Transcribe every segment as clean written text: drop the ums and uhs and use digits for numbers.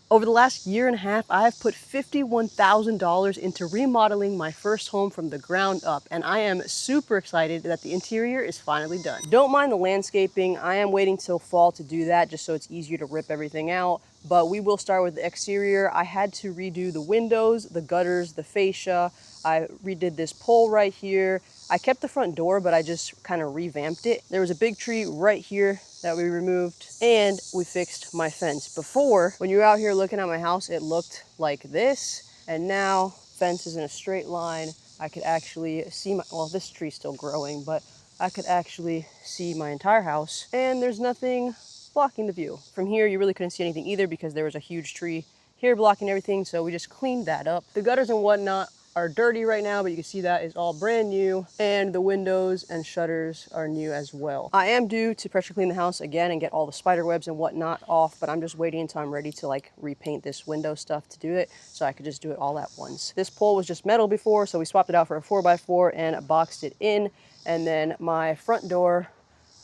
Over the last year and a half, I have put $51,000 into remodeling my first home from the ground up, and I am super excited that the interior is finally done. Don't mind the landscaping. I am waiting till fall to do that just so it's easier to rip everything out, but we will start with the exterior. I had to redo the windows, the gutters, the fascia. I redid this pole right here. I kept the front door, but I just kind of revamped it. There was a big tree right here that we removed, and we fixed my fence. Before, when you were out here looking at my house, it looked like this, and now fence is in a straight line. I could actually see my, well, this tree's still growing, but I could actually see my entire house, and there's nothing blocking the view. From here, you really couldn't see anything either because there was a huge tree here blocking everything, so we just cleaned that up. The gutters and whatnot are dirty right now, but you can see that is all brand new, and the windows and shutters are new as well. I am due to pressure clean the house again and get all the spider webs and whatnot off, but I'm just waiting until I'm ready to like repaint this window stuff to do it, so I could just do it all at once. This pole was just metal before, so we swapped it out for a 4x4 and boxed it in. And then my front door,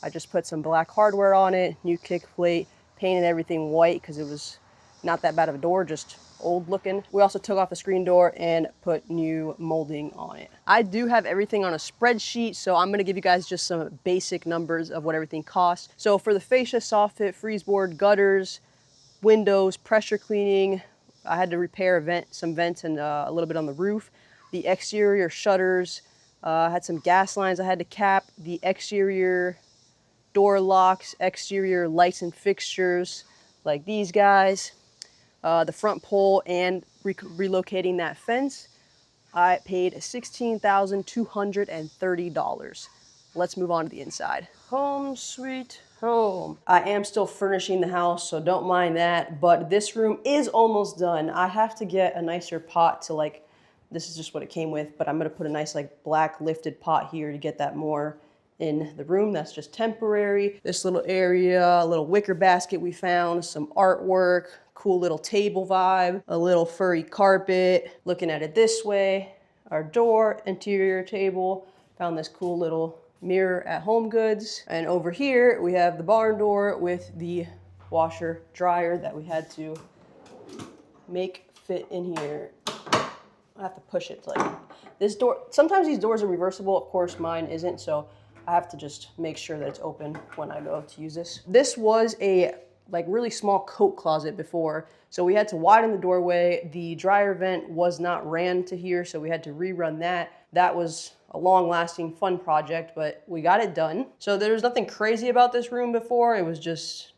I just put some black hardware on it, new kick plate, painted everything white because it was not that bad of a door, just old looking. We also took off the screen door and put new molding on it. I do have everything on a spreadsheet, so I'm gonna give you guys just some basic numbers of what everything costs. So for the fascia, soffit, freeze board, gutters, windows, pressure cleaning, I had to repair some vents and a little bit on the roof. The exterior shutters, I had some gas lines I had to cap. The exterior door locks, exterior lights and fixtures, like these guys. The front pole and relocating that fence, I paid $16,230. Let's move on to the inside. Home sweet home. I am still furnishing the house, so don't mind that, but this room is almost done. I have to get a nicer pot to like, this is just what it came with, but I'm gonna put a nice like black lifted pot here to get that more in the room. That's just temporary. This little area, a little wicker basket we found, some artwork, cool little table vibe, a little furry carpet. Looking at it this way, our door, interior table, found this cool little mirror at Home Goods. And over here, we have the barn door with the washer dryer that we had to make fit in here. I have to push it like this door. Sometimes these doors are reversible. Of course, mine isn't, so I have to just make sure that it's open when I go to use this. This was a like really small coat closet before, so we had to widen the doorway. The dryer vent was not ran to here, so we had to rerun that. That was a long-lasting, fun project, but we got it done. So there was nothing crazy about this room before. It was just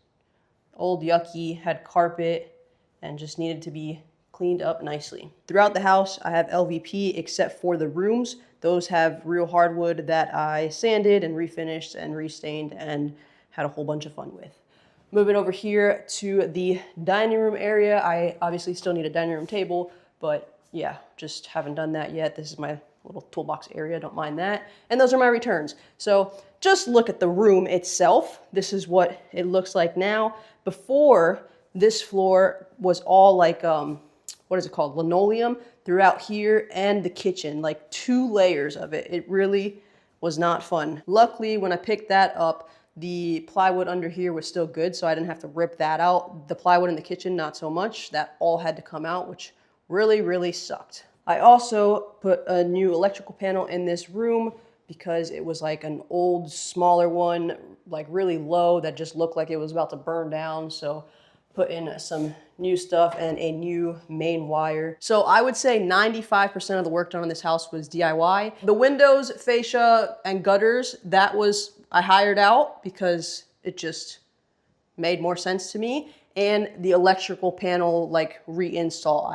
old, yucky, had carpet, and just needed to be cleaned up nicely. Throughout the house, I have LVP except for the rooms. Those have real hardwood that I sanded and refinished and restained and had a whole bunch of fun with. Moving over here to the dining room area. I obviously still need a dining room table, but yeah, just haven't done that yet. This is my little toolbox area, don't mind that. And those are my returns. So just look at the room itself. This is what it looks like now. Before, this floor was all like, what is it called? Linoleum throughout here and the kitchen, like 2 layers of it. It really was not fun. Luckily, when I picked that up, the plywood under here was still good, so I didn't have to rip that out. The plywood in the kitchen, not so much. That all had to come out, which really, really sucked. I also put a new electrical panel in this room because it was like an old, smaller one, like really low that just looked like it was about to burn down. So put in some new stuff and a new main wire. So I would say 95% of the work done on this house was DIY. The windows, fascia, and gutters, that was, I hired out because it just made more sense to me. And the electrical panel, like reinstall,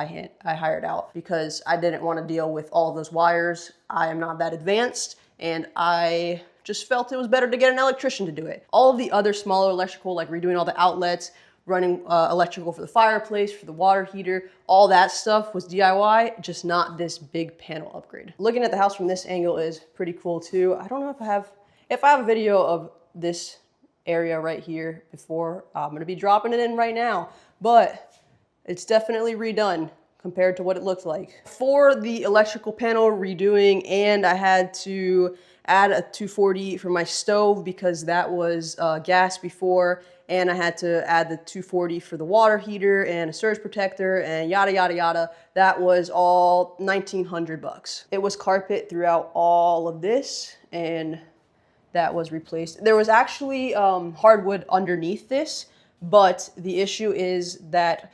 I hired out because I didn't want to deal with all of those wires. I am not that advanced, and I just felt it was better to get an electrician to do it. All of the other smaller electrical, like redoing all the outlets, running electrical for the fireplace, for the water heater, all that stuff was DIY, just not this big panel upgrade. Looking at the house from this angle is pretty cool too. I don't know if I have a video of this area right here before. I'm gonna be dropping it in right now, but it's definitely redone compared to what it looked like. For the electrical panel redoing, and I had to add a 240 for my stove because that was gas before, and I had to add the 240 for the water heater and a surge protector and yada, yada, yada. That was all 1,900 bucks. It was carpet throughout all of this, and that was replaced. There was actually hardwood underneath this, but the issue is that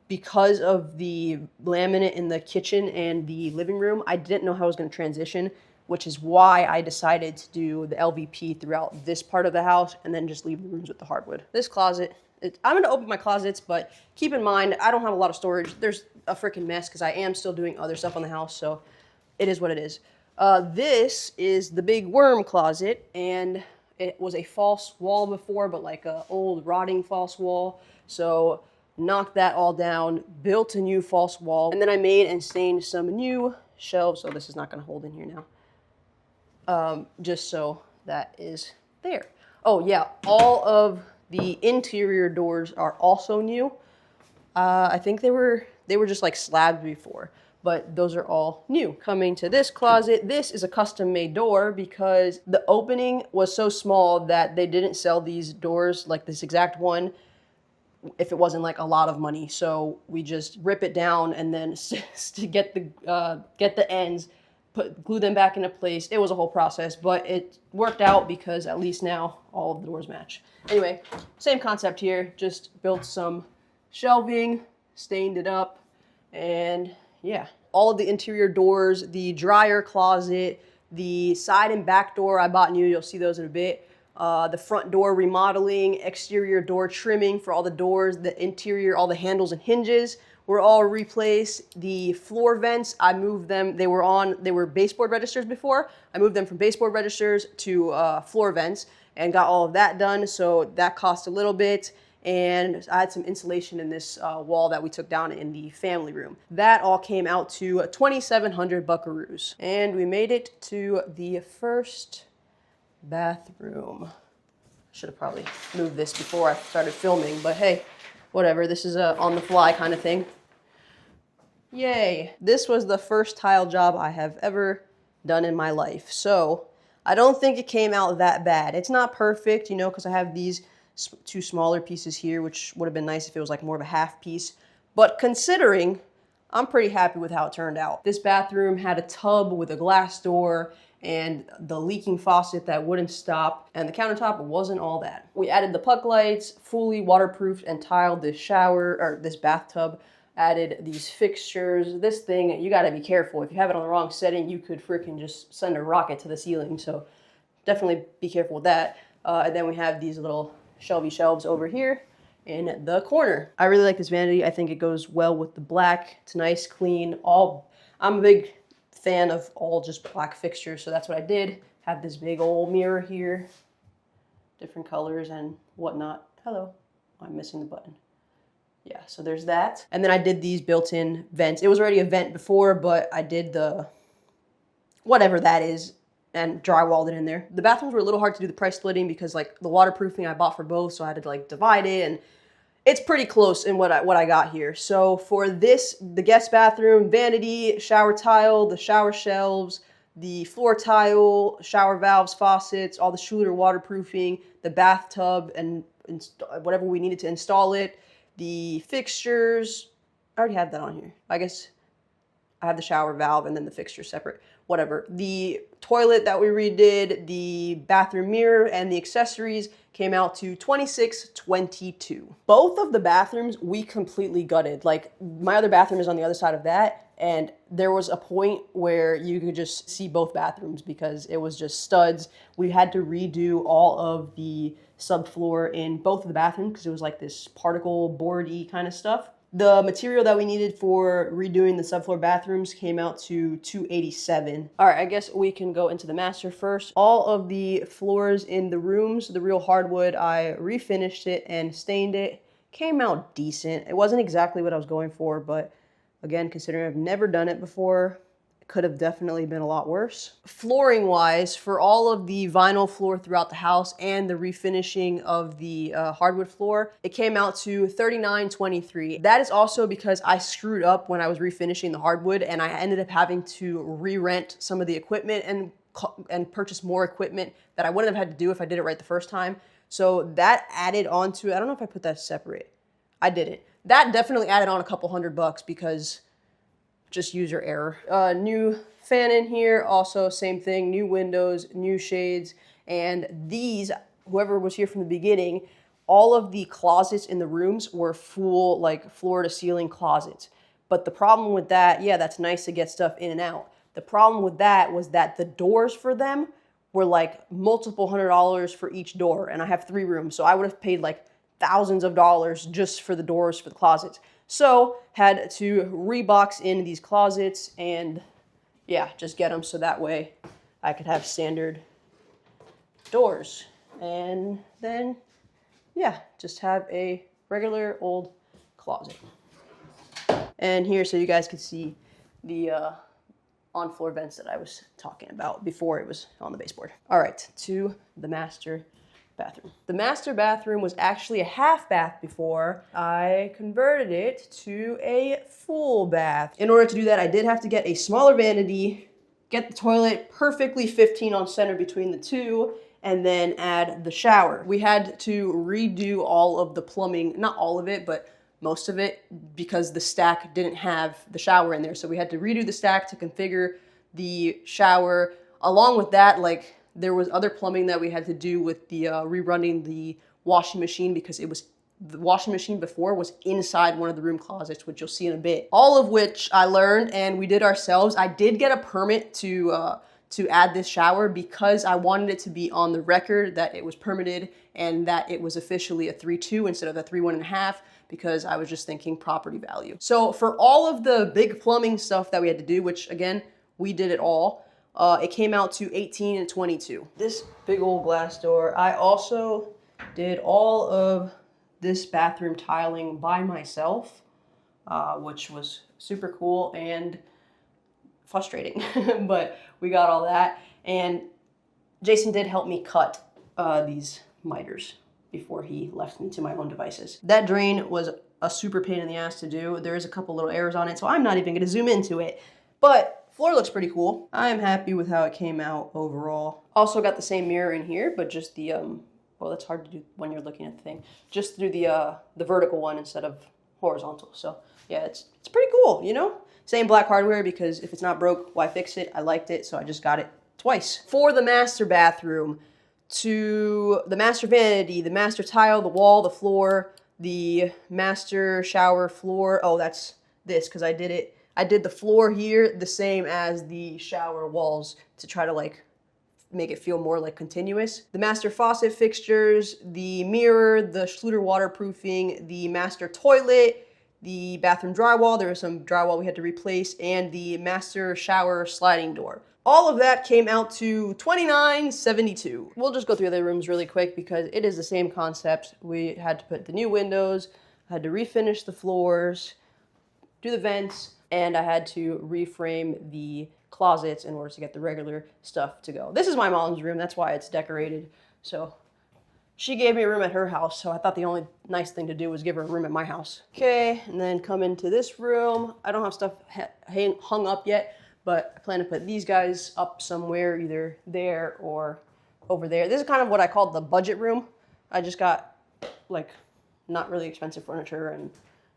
because of the laminate in the kitchen and the living room, I didn't know how I was going to transition, which is why I decided to do the LVP throughout this part of the house and then just leave the rooms with the hardwood. This closet, I'm going to open my closets, but keep in mind, I don't have a lot of storage. There's a freaking mess because I am still doing other stuff on the house, so it is what it is. This is the big worm closet, and it was a false wall before, but like a old rotting false wall. So knocked that all down, built a new false wall, and then I made and stained some new shelves. So this is not going to hold in here now. Just so that is there. Oh yeah, all of the interior doors are also new. I think they were just like slabs before, but those are all new. Coming to this closet, this is a custom made door because the opening was so small that they didn't sell these doors like this exact one if it wasn't like a lot of money. So we just rip it down and then to get the ends, glue them back into place. It was a whole process, but it worked out because at least now all of the doors match. Anyway, same concept here, just built some shelving, stained it up, and yeah. All of the interior doors, the dryer closet, the side and back door I bought new, you'll see those in a bit. The front door remodeling, exterior door trimming for all the doors, the interior, all the handles and hinges were all replaced. The floor vents, I moved them. They were baseboard registers before. I moved them from baseboard registers to floor vents and got all of that done. So that cost a little bit. And I had some insulation in this wall that we took down in the family room. That all came out to 2,700 buckaroos. And we made it to the first bathroom. Should have probably moved this before I started filming, but hey, whatever. This is a on the fly kind of thing. Yay. This was the first tile job I have ever done in my life. So I don't think it came out that bad. It's not perfect, you know, because I have these two smaller pieces here, which would have been nice if it was like more of a half piece. But considering, I'm pretty happy with how it turned out. This bathroom had a tub with a glass door and the leaking faucet that wouldn't stop, and the countertop wasn't all that. We added the puck lights, fully waterproofed and tiled this shower, or this bathtub, added these fixtures. This thing, you gotta be careful. If you have it on the wrong setting, you could freaking just send a rocket to the ceiling, so definitely be careful with that. And then we have these little shelvy shelves over here in the corner. I really like this vanity. I think it goes well with the black. It's nice, clean, I'm a big fan of all just black fixtures, so that's what I did. Have this big old mirror here, different colors and whatnot. Hello, I'm missing the button. Yeah, so there's that. And then I did these built-in vents. It was already a vent before, but I did the, whatever that is, and drywalled it in there. The bathrooms were a little hard to do the price splitting because like the waterproofing I bought for both, so I had to like divide it, and it's pretty close in what I got here. So for this, the guest bathroom, vanity, shower tile, the shower shelves, the floor tile, shower valves, faucets, all the Schuler waterproofing, the bathtub, and whatever we needed to install it, the fixtures. I already have that on here. I guess I have the shower valve and then the fixture separate. Whatever. The toilet that we redid, the bathroom mirror, and the accessories came out to $26.22. Both of the bathrooms we completely gutted. Like my other bathroom is on the other side of that, and there was a point where you could just see both bathrooms because it was just studs. We had to redo all of the subfloor in both of the bathrooms because it was like this particle boardy kind of stuff. The material that we needed for redoing the subfloor bathrooms came out to $287. All right, I guess we can go into the master first. All of the floors in the rooms, the real hardwood, I refinished it and stained it. Came out decent. It wasn't exactly what I was going for, but again, considering I've never done it before, could have definitely been a lot worse. Flooring wise, for all of the vinyl floor throughout the house and the refinishing of the hardwood floor, it came out to $39.23. That is also because I screwed up when I was refinishing the hardwood, and I ended up having to re-rent some of the equipment and purchase more equipment that I wouldn't have had to do if I did it right the first time. So that added on to, I don't know if I put that separate. I didn't. That definitely added on a couple $100 because just user error. New fan in here, also same thing, new windows, new shades, and these, whoever was here from the beginning, all of the closets in the rooms were full, like floor to ceiling closets. But the problem with that, yeah, that's nice to get stuff in and out. The problem with that was that the doors for them were like multiple $100s for each door, and I have 3 rooms, so I would have paid like thousands of dollars just for the doors for the closets. So had to rebox in these closets and yeah, just get them so that way I could have standard doors. And then yeah, just have a regular old closet. And here, so you guys could see the on-floor vents that I was talking about before it was on the baseboard. All right, to the master bathroom. The master bathroom was actually a half bath before. I converted it to a full bath. In order to do that, I did have to get a smaller vanity, get the toilet perfectly 15 on center between the two, and then add the shower. We had to redo all of the plumbing, not all of it, but most of it, because the stack didn't have the shower in there. So we had to redo the stack to configure the shower. Along with that, like, there was other plumbing that we had to do with the rerunning the washing machine, because it was, the washing machine before was inside one of the room closets, which you'll see in a bit. All of which I learned and we did ourselves. I did get a permit to add this shower because I wanted it to be on the record that it was permitted and that it was officially a 3.2 instead of a 3.1.5, because I was just thinking property value. So for all of the big plumbing stuff that we had to do, which again, we did it all, it came out to $18 and $22. This big old glass door, I also did all of this bathroom tiling by myself, which was super cool and frustrating, but we got all that. And Jason did help me cut these miters before he left me to my own devices. That drain was a super pain in the ass to do. There is a couple little errors on it, so I'm not even gonna zoom into it. But floor looks pretty cool. I am happy with how it came out overall. Also got the same mirror in here, but just the, well, that's hard to do when you're looking at the thing. Just through the vertical one instead of horizontal. So yeah, it's pretty cool, you know? Same black hardware, because if it's not broke, why fix it? I liked it, so I just got it twice. For the master bathroom, to the master vanity, the master tile, the wall, the floor, the master shower floor. Oh, that's this, because I did it. I did the floor here the same as the shower walls to try to like make it feel more like continuous. The master faucet fixtures, the mirror, the Schluter waterproofing, the master toilet, the bathroom drywall. There was some drywall we had to replace, and the master shower sliding door. All of that came out to $29.72. We'll just go through the rooms really quick because it is the same concept. We had to put the new windows, I had to refinish the floors, do the vents, and I had to reframe the closets in order to get the regular stuff to go. This is my mom's room, that's why it's decorated. So she gave me a room at her house, so I thought the only nice thing to do was give her a room at my house. Okay, and then come into this room. I don't have stuff hung up yet, but I plan to put these guys up somewhere, either there or over there. This is kind of what I call the budget room. I just got like not really expensive furniture and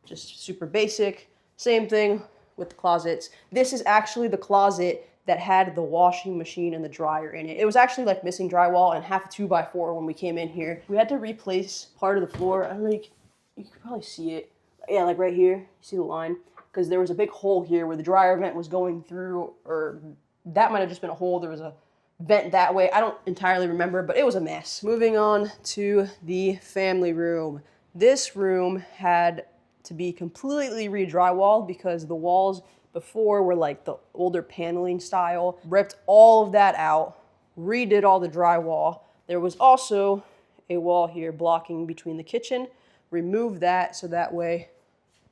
just super basic. Same thing with the closets. This is actually the closet that had the washing machine and the dryer in it. It was actually like missing drywall and half a 2x4 when we came in here. We had to replace part of the floor. I don't know, you can probably see it. Yeah, like right here, you see the line? Because there was a big hole here where the dryer vent was going through, or that might have just been a hole. There was a vent that way. I don't entirely remember, but it was a mess. Moving on to the family room. This room had to be completely re-drywalled because the walls before were like the older paneling style. Ripped all of that out, redid all the drywall. There was also a wall here blocking between the kitchen. Removed that so that way,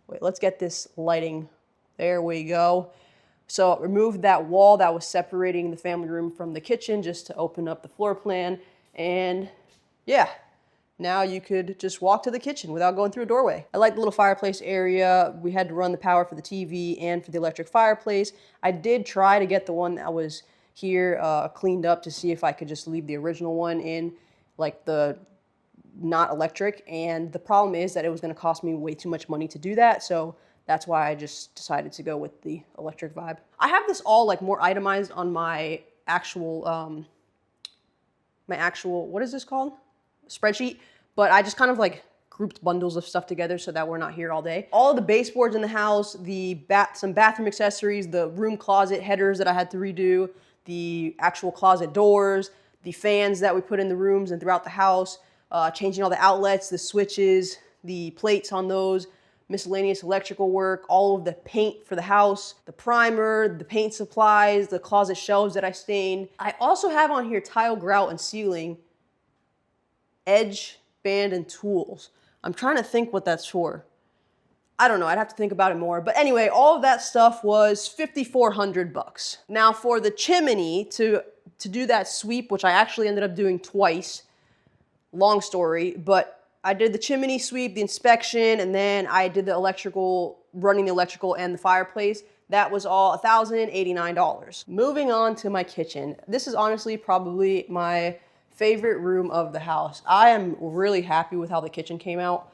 wait, let's get this lighting. There we go. So removed that wall that was separating the family room from the kitchen just to open up the floor plan. And yeah, now you could just walk to the kitchen without going through a doorway. I like the little fireplace area. We had to run the power for the TV and for the electric fireplace. I did try to get the one that was here cleaned up to see if I could just leave the original one in, like the not electric. And the problem is that it was going to cost me way too much money to do that. So that's why I just decided to go with the electric vibe. I have this all like more itemized on my actual, what is this called? Spreadsheet. But I just kind of like grouped bundles of stuff together so that we're not here all day. All of the baseboards in the house, some bathroom accessories, the room closet headers that I had to redo, the actual closet doors, the fans that we put in the rooms and throughout the house, changing all the outlets, the switches, the plates on those, miscellaneous electrical work, all of the paint for the house, the primer, the paint supplies, the closet shelves that I stained. I also have on here tile, grout, and ceiling, edge, band, and tools. I'm trying to think what that's for. I don't know, I'd have to think about it more. But anyway, all of that stuff was $5,400. Now for the chimney, to do that sweep, which I actually ended up doing twice, long story, but I did the chimney sweep, the inspection, and then I did the electrical, running the electrical and the fireplace. That was all $1,089. Moving on to my kitchen. This is honestly probably my favorite room of the house. I am really happy with how the kitchen came out.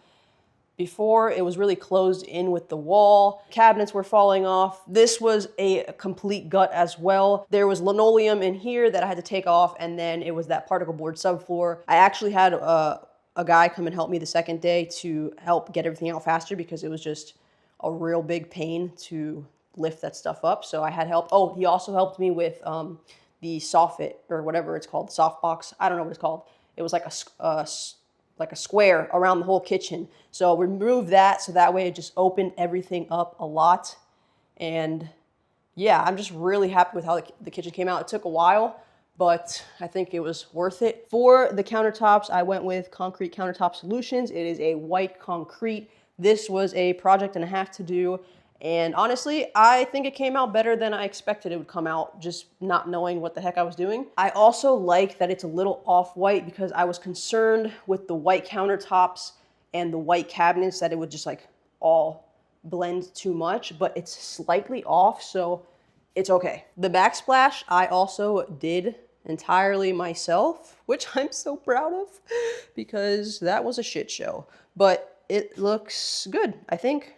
Before, it was really closed in with the wall. Cabinets were falling off. This was a complete gut as well. There was linoleum in here that I had to take off, and then it was that particle board subfloor. I actually had a guy come and help me the second day to help get everything out faster because it was just a real big pain to lift that stuff up. So I had help. Oh, he also helped me with the soffit or whatever it's called, soft box. I don't know what it's called. It was like a square around the whole kitchen. So we removed that so that way it just opened everything up a lot. And yeah, I'm just really happy with how the kitchen came out. It took a while, but I think it was worth it. For the countertops, I went with Concrete Countertop Solutions. It is a white concrete. This was a project and a half to do. And honestly, I think it came out better than I expected it would come out, just not knowing what the heck I was doing. I also like that it's a little off-white because I was concerned with the white countertops and the white cabinets that it would just like all blend too much, but it's slightly off, so it's okay. The backsplash, I also did entirely myself, which I'm so proud of because that was a shit show, but it looks good, I think.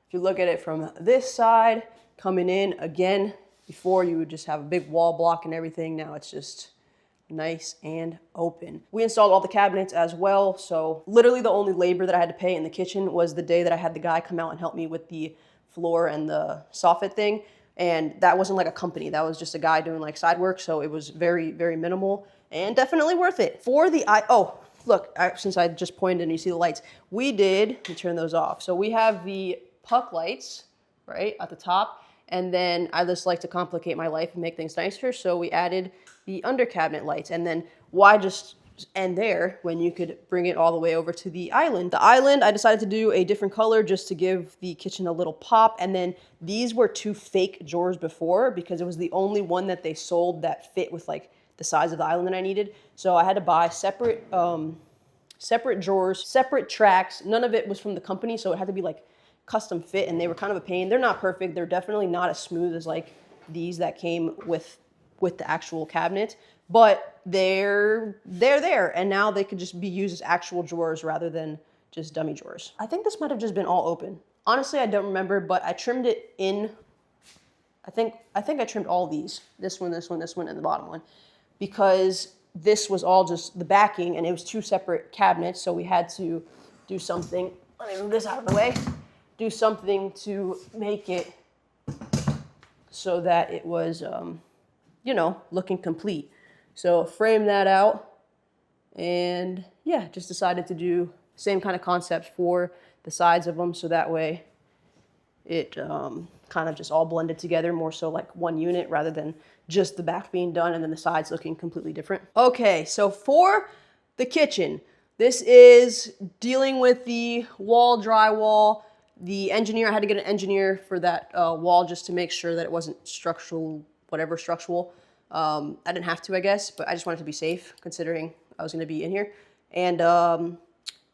If you look at it from this side, coming in, again, before you would just have a big wall block and everything. Now it's just nice and open. We installed all the cabinets as well, so literally the only labor that I had to pay in the kitchen was the day that I had the guy come out and help me with the floor and the soffit thing. And that wasn't like a company, that was just a guy doing like side work, so it was very, very minimal and definitely worth it. For the, look, since I just pointed and you see the lights, we did, let me turn those off. So we have the puck lights, right, at the top. And then I just like to complicate my life and make things nicer. So we added the under cabinet lights. And then why just end there when you could bring it all the way over to the island? The island, I decided to do a different color just to give the kitchen a little pop. And then these were two fake drawers before because it was the only one that they sold that fit with like the size of the island that I needed. So I had to buy separate drawers, separate tracks. None of it was from the company, so it had to be like custom fit, and they were kind of a pain. They're not perfect. They're definitely not as smooth as like these that came with the actual cabinet, but they're there, and now they could just be used as actual drawers rather than just dummy drawers. I think this might have just been all open. Honestly, I don't remember, but I trimmed it in. I think I trimmed all these. This one, and the bottom one, because this was all just the backing, and it was two separate cabinets, so we had to do something. Let me move this out of the way. Do something to make it so that it was, looking complete. So frame that out, and yeah, just decided to do same kind of concept for the sides of them, so that way it kind of just all blended together, more so like one unit rather than just the back being done and then the sides looking completely different. Okay, so for the kitchen, this is dealing with the wall drywall. The engineer, I had to get an engineer for that wall just to make sure that it wasn't structural. I didn't have to, I guess, but I just wanted to be safe considering I was going to be in here. And I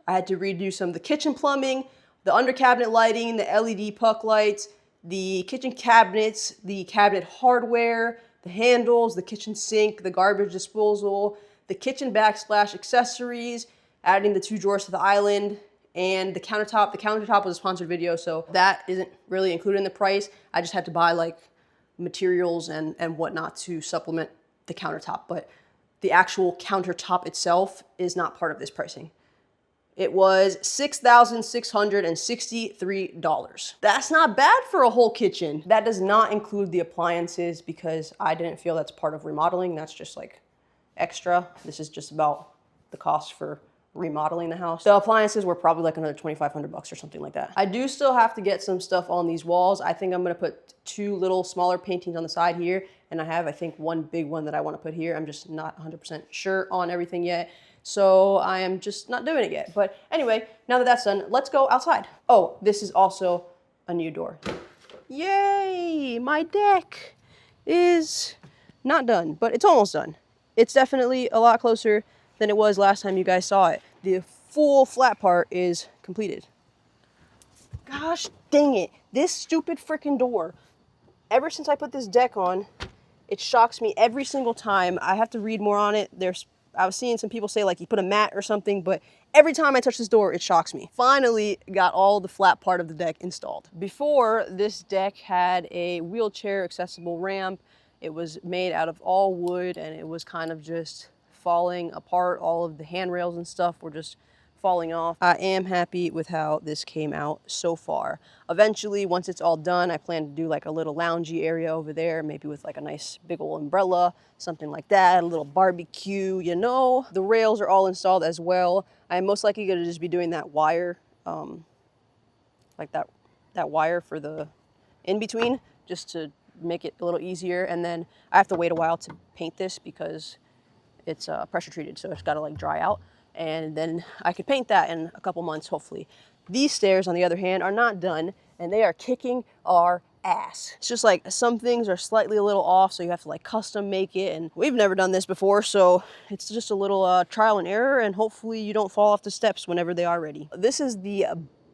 had to redo some of the kitchen plumbing, the under cabinet lighting, the LED puck lights, the kitchen cabinets, the cabinet hardware, the handles, the kitchen sink, the garbage disposal, the kitchen backsplash accessories. adding the 2 drawers to the island, and the countertop. The countertop was a sponsored video, so that isn't really included in the price. I just had to buy like materials and whatnot to supplement the countertop, but the actual countertop itself is not part of this pricing. It was $6,663. That's not bad for a whole kitchen. That does not include the appliances because I didn't feel that's part of remodeling. That's just like extra. This is just about the cost for remodeling the house. The appliances were probably like another $2,500 or something like that. I do still have to get some stuff on these walls. I think I'm gonna put 2 little smaller paintings on the side here, and I think 1 big one that I wanna put here. I'm just not 100% sure on everything yet. So I am just not doing it yet. But anyway, now that that's done, let's go outside. Oh, this is also a new door. Yay! My deck is not done, but it's almost done. It's definitely a lot closer than it was last time you guys saw it. The full flat part is completed. Gosh dang it. This stupid freaking door. Ever since I put this deck on, it shocks me every single time. I have to read more on it. I was seeing some people say like you put a mat or something, but every time I touch this door, it shocks me. Finally got all the flat part of the deck installed. Before, this deck had a wheelchair accessible ramp. It was made out of all wood and it was kind of just falling apart. All of the handrails and stuff were just falling off. I am happy with how this came out so far. Eventually, once it's all done, I plan to do like a little loungy area over there, maybe with like a nice big old umbrella, something like that, a little barbecue, you know. The rails are all installed as well. I am most likely gonna just be doing that wire, like that wire for the in-between, just to make it a little easier. And then I have to wait a while to paint this because it's pressure treated, so it's gotta like dry out. And then I could paint that in a couple months, hopefully. These stairs, on the other hand, are not done, and they are kicking our ass. It's just like some things are slightly a little off, so you have to like custom make it, and we've never done this before, so it's just a little trial and error, and hopefully you don't fall off the steps whenever they are ready. This is the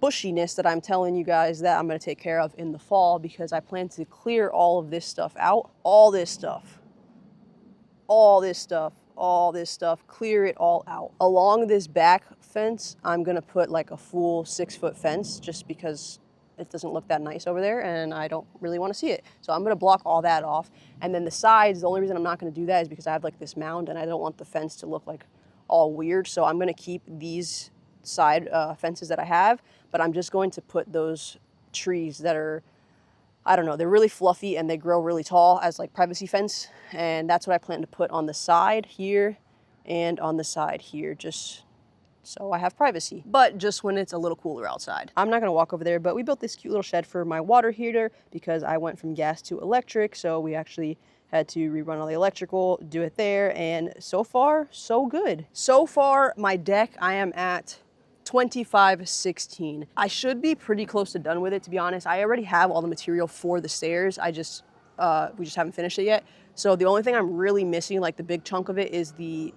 bushiness that I'm telling you guys that I'm gonna take care of in the fall, because I plan to clear all of this stuff out. All this stuff, clear it all out. Along this back fence, I'm gonna put like a full 6-foot fence just because it doesn't look that nice over there and I don't really wanna see it. So I'm gonna block all that off. And then the sides, the only reason I'm not gonna do that is because I have like this mound and I don't want the fence to look like all weird. So I'm gonna keep these side fences that I have, but I'm just going to put those trees that are, I don't know, they're really fluffy and they grow really tall as like privacy fence. And that's what I plan to put on the side here and on the side here, just so I have privacy, but just when it's a little cooler outside. I'm not gonna walk over there, but we built this cute little shed for my water heater because I went from gas to electric. So we actually had to rerun all the electrical, do it there. And so far, so good. So far, my deck, I am at 25/16. I should be pretty close to done with it, to be honest. I already have all the material for the stairs. We just haven't finished it yet. So the only thing I'm really missing, like the big chunk of it, is the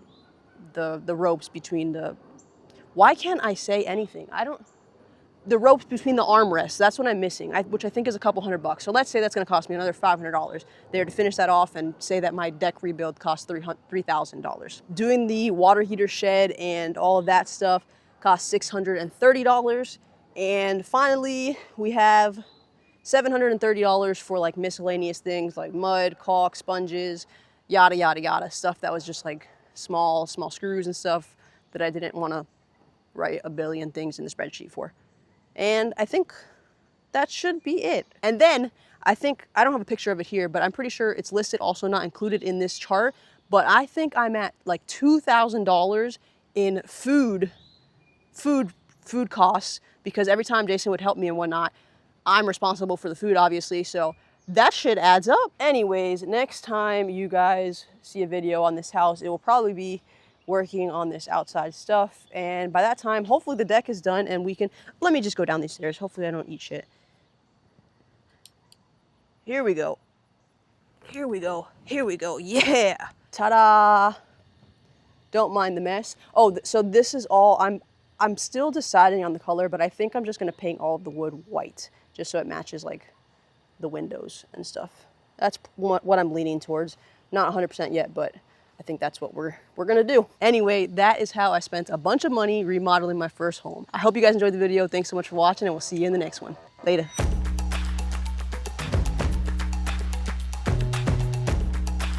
ropes between the, why can't I say anything? The ropes between the armrests, that's what I'm missing, which I think is a couple $100. So let's say that's gonna cost me another $500 there to finish that off, and say that my deck rebuild costs $3,000. Doing the water heater shed and all of that stuff cost $630. And finally, we have $730 for like miscellaneous things like mud, caulk, sponges, yada, yada, yada. Stuff that was just like small screws and stuff that I didn't want to write a billion things in the spreadsheet for. And I think that should be it. And then I think, I don't have a picture of it here, but I'm pretty sure it's listed, also not included in this chart, but I think I'm at like $2,000 in food costs, because every time Jason would help me and whatnot, I'm responsible for the food, obviously, so that shit adds up. Anyways, next time you guys see a video on this house, it will probably be working on this outside stuff, and by that time, hopefully the deck is done and we can, let me just go down these stairs, hopefully I don't eat shit. Here we go, yeah! Ta-da! Don't mind the mess. Oh, so this is all, I'm still deciding on the color, but I think I'm just gonna paint all of the wood white, just so it matches like the windows and stuff. That's what I'm leaning towards. Not 100% yet, but I think that's what we're gonna do. Anyway, that is how I spent a bunch of money remodeling my first home. I hope you guys enjoyed the video. Thanks so much for watching, and we'll see you in the next one. Later.